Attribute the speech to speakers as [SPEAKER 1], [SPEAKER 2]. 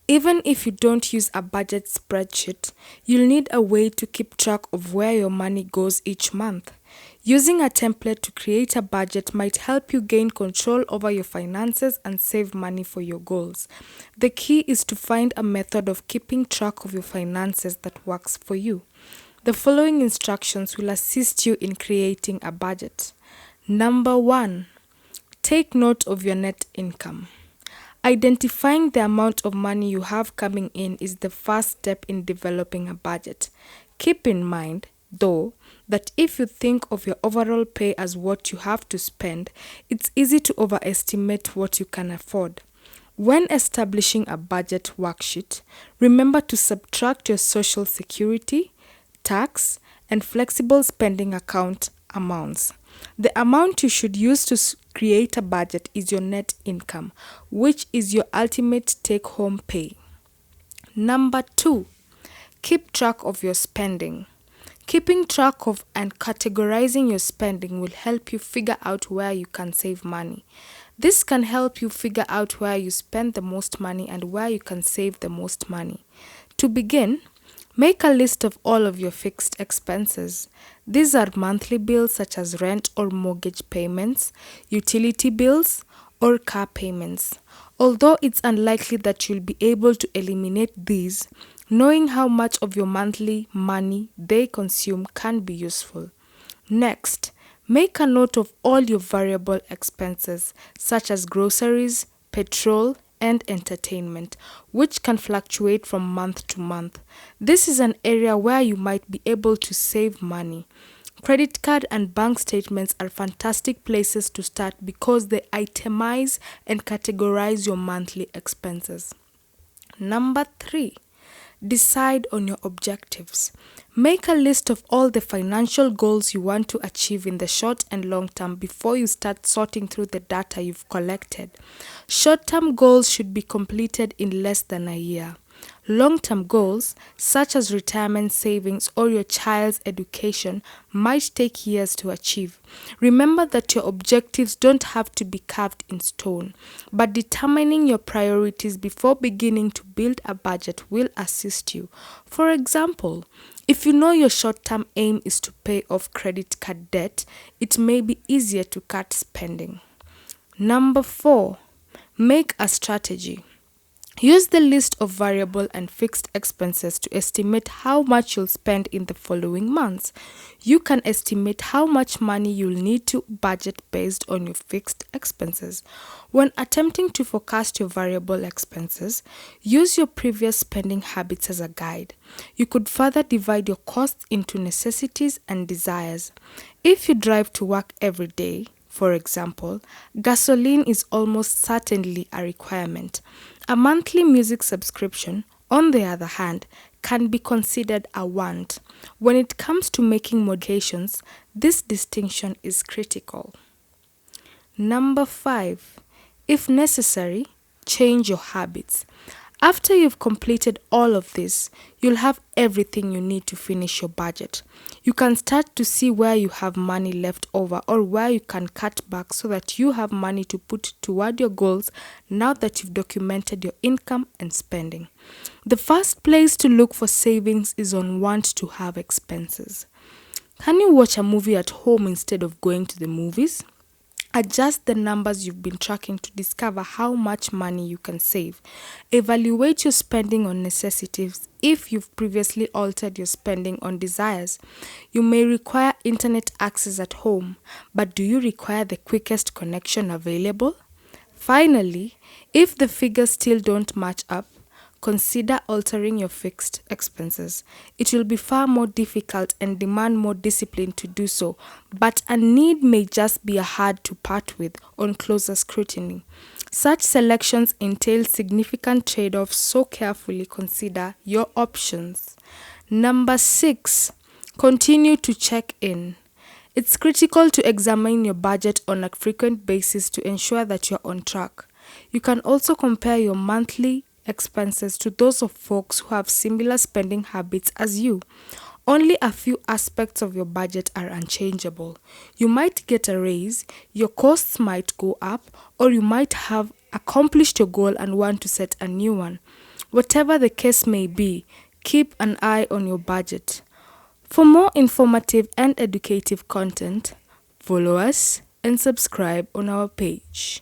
[SPEAKER 1] Even if you don't use a budget spreadsheet, you'll need a way to keep track of where your money goes each month. Using a template to create a budget might help you gain control over your finances and save money for your goals. The key is to find a method of keeping track of your finances that works for you. The following instructions will assist you in creating a budget. Number 1. Take note of your net income. Identifying the amount of money you have coming in is the first step in developing a budget. Keep in mind, though, that if you think of your overall pay as what you have to spend, it's easy to overestimate what you can afford. When establishing a budget worksheet, remember to subtract your social security, tax, and flexible spending account amounts. The amount you should use to create a budget is your net income, which is your ultimate take-home pay. Number 2, keep track of your spending. Keeping track of and categorizing your spending will help you figure out where you can save money. This can help you figure out where you spend the most money and where you can save the most money. To begin, make a list of all of your fixed expenses. These are monthly bills such as rent or mortgage payments, utility bills, or car payments. Although it's unlikely that you'll be able to eliminate these, knowing how much of your monthly money they consume can be useful. Next, make a note of all your variable expenses such as groceries, petrol, and entertainment, which can fluctuate from month to month. This is an area where you might be able to save money. Credit card and bank statements are fantastic places to start because they itemize and categorize your monthly expenses. Number 3, decide on your objectives. Make a list of all the financial goals you want to achieve in the short and long term before you start sorting through the data you've collected. Short-term goals should be completed in less than a year. Long-term goals, such as retirement savings or your child's education, might take years to achieve. Remember that your objectives don't have to be carved in stone, but determining your priorities before beginning to build a budget will assist you. For example, if you know your short-term aim is to pay off credit card debt, it may be easier to cut spending. Number 4, make a strategy. Use the list of variable and fixed expenses to estimate how much you'll spend in the following months. You can estimate how much money you'll need to budget based on your fixed expenses. When attempting to forecast your variable expenses, use your previous spending habits as a guide. You could further divide your costs into necessities and desires. If you drive to work every day, for example, gasoline is almost certainly a requirement. A monthly music subscription, on the other hand, can be considered a want. When it comes to making modifications, this distinction is critical. Number 5, if necessary, change your habits. After you've completed all of this, you'll have everything you need to finish your budget. You can start to see where you have money left over or where you can cut back so that you have money to put toward your goals now that you've documented your income and spending. The first place to look for savings is on want to have expenses. Can you watch a movie at home instead of going to the movies? Adjust the numbers you've been tracking to discover how much money you can save. Evaluate your spending on necessities if you've previously altered your spending on desires. You may require internet access at home, but do you require the quickest connection available? Finally, if the figures still don't match up, consider altering your fixed expenses. It will be far more difficult and demand more discipline to do so, but a need may just be hard to part with on closer scrutiny. Such selections entail significant trade-offs, so carefully consider your options. Number 6, continue to check in. It's critical to examine your budget on a frequent basis to ensure that you're on track. You can also compare your monthly expenses to those of folks who have similar spending habits as you. Only a few aspects of your budget are unchangeable. You might get a raise, your costs might go up, or you might have accomplished your goal and want to set a new one. Whatever the case may be, keep an eye on your budget. For more informative and educative content, follow us and subscribe on our page.